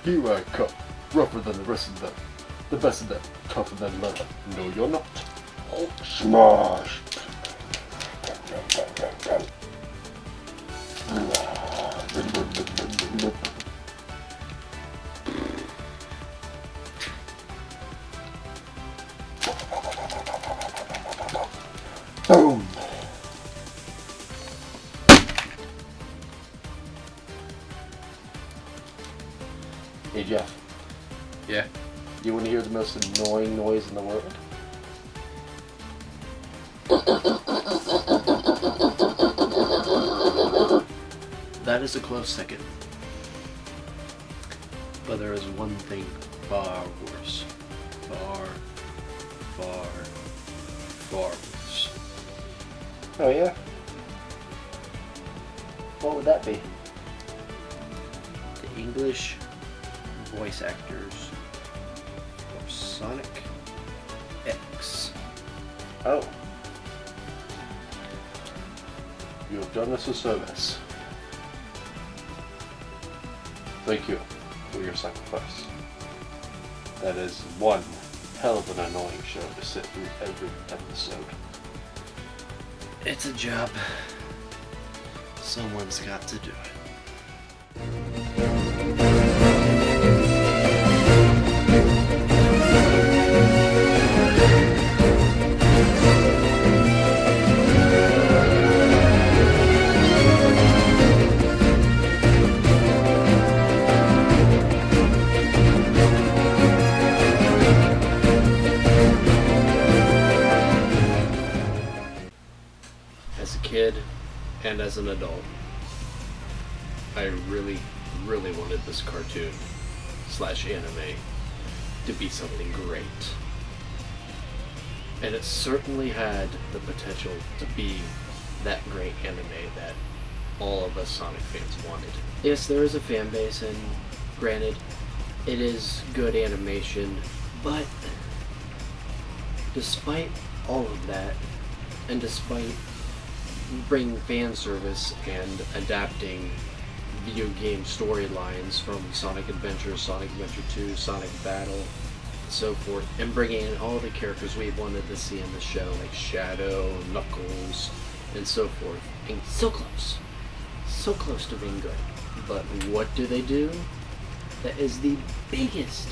Here I come, rougher than the rest of them. The best of them, tougher than leather. No, you're not. Hulk smash! Boom! Hey Jeff, Yeah. you want to hear the most annoying noise in the world? That is a close second. But there is one thing far worse. Far worse. Oh yeah? What would that be? The English voice actors for Sonic X. Oh. You have done us a service. Thank you for your sacrifice. That is one hell of an annoying show to sit through every episode. It's a job. Someone's got to do it. As a kid and as an adult, I really wanted this cartoon / anime to be something great. And it certainly had the potential to be that great anime that all of us Sonic fans wanted. Yes, there is a fan base, and granted, it is good animation, but despite all of that, and despite bringing fan service and adapting video game storylines from Sonic Adventure, Sonic Adventure 2, Sonic Battle, and so forth, and bringing in all the characters we wanted to see in the show, like Shadow, Knuckles, and so forth. And so close to being good. But what do? That is the biggest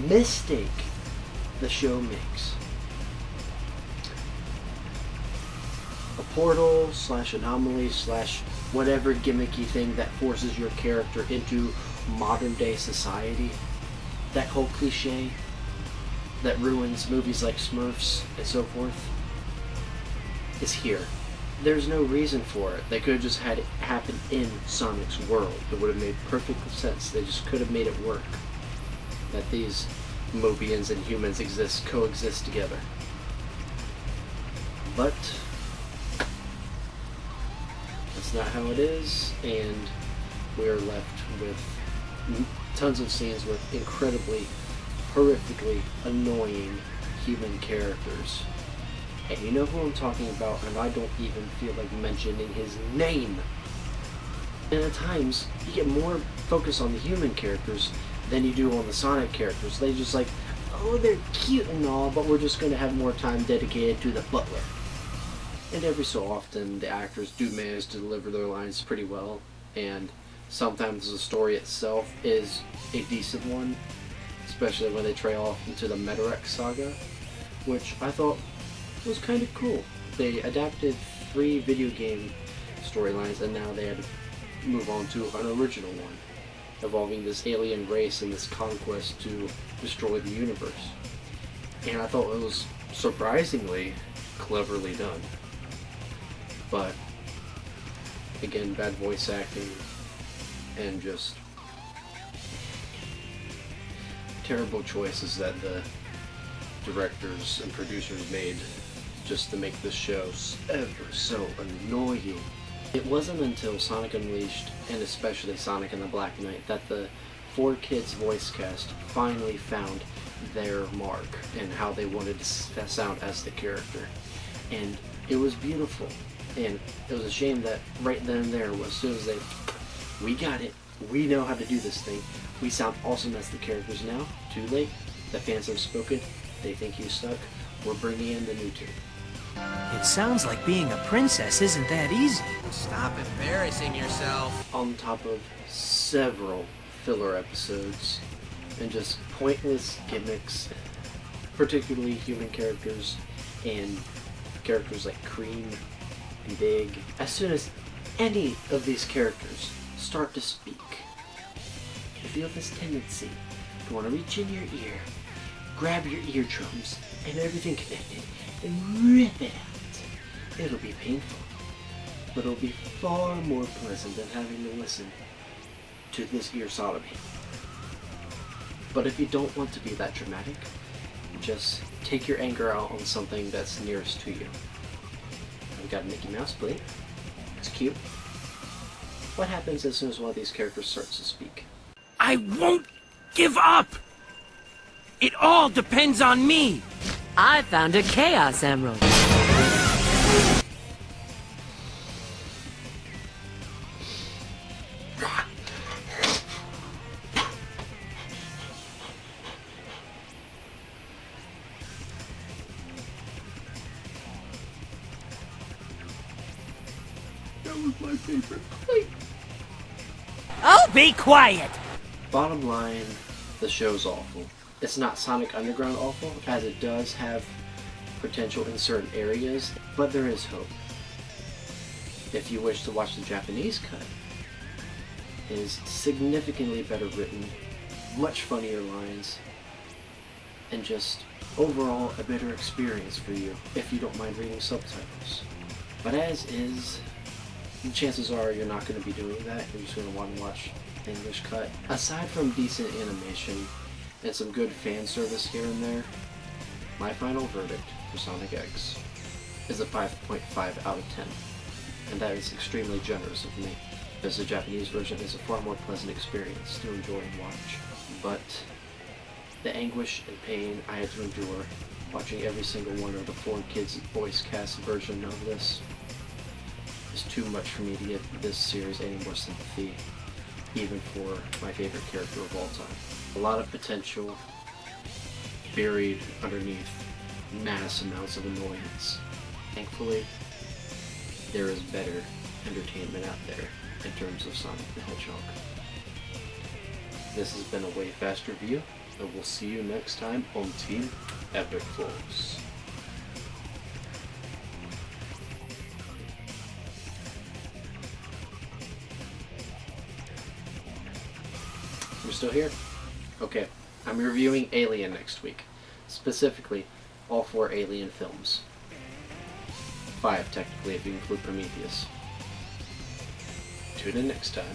mistake the show makes. A portal / anomaly / whatever gimmicky thing that forces your character into modern day society. That whole cliche that ruins movies like Smurfs and so forth is here. There's no reason for it. They could have just had it happen in Sonic's world. It would have made perfect sense. They just could have made it work. That these Mobians and humans coexist together. But that's not how it is, and we are left with tons of scenes with incredibly, horrifically annoying human characters. And you know who I'm talking about, and I don't even feel like mentioning his name. And at times, you get more focus on the human characters than you do on the Sonic characters. They just like, oh, they're cute and all, but we're just going to have more time dedicated to the butler. And every so often, the actors do manage to deliver their lines pretty well, and sometimes the story itself is a decent one, especially when they trail off into the Metarex saga, which I thought was kind of cool. They adapted 3 video game storylines, and now they had to move on to an original one, involving this alien race and this conquest to destroy the universe. And I thought it was surprisingly cleverly done. But again, bad voice acting and just terrible choices that the directors and producers made just to make this show ever so annoying. It wasn't until Sonic Unleashed, and especially Sonic and the Black Knight, that the 4Kids voice cast finally found their mark and how they wanted to sound as the character. And it was beautiful. And it was a shame that right then and there, as soon as we got it, We know how to do this thing. We sound awesome as the characters now. Too late. The fans have spoken. They think you suck. We're bringing in the new tune. It sounds like being a princess isn't that easy. Stop embarrassing yourself. On top of several filler episodes and just pointless gimmicks, particularly human characters and characters like Cream and Big. As soon as any of these characters start to speak, you feel this tendency to want to reach in your ear, grab your eardrums and everything connected, and rip it out. It'll be painful, but it'll be far more pleasant than having to listen to this ear sodomy. But if you don't want to be that dramatic, just take your anger out on something that's nearest to you. We've got a Mickey Mouse plate. It's cute. What happens as soon as one of these characters starts to speak? I won't give up! It all depends on me! I found a Chaos Emerald. That was my favorite plate. Oh, be quiet! Bottom line, the show's awful. It's not Sonic Underground awful, as it does have potential in certain areas, but there is hope. If you wish to watch the Japanese cut, it is significantly better written, much funnier lines, and just overall a better experience for you if you don't mind reading subtitles. But as is, chances are you're not going to be doing that. You're just going to want to watch the English cut. Aside from decent animation and some good fan service here and there, my final verdict for Sonic X is a 5.5 out of 10. And that is extremely generous of me, as the Japanese version is a far more pleasant experience to enjoy and watch. But the anguish and pain I had to endure watching every single one of the 4Kids voice cast version of this is too much for me to give this series any more sympathy, even for my favorite character of all time. A lot of potential buried underneath mass amounts of annoyance. Thankfully, there is better entertainment out there in terms of Sonic the Hedgehog. This has been a Way Fast review, and we'll see you next time on Team Epic Force. We're still here? Okay, I'm reviewing Alien next week. Specifically, all 4 Alien films. 5 technically if you include Prometheus. Tune in next time.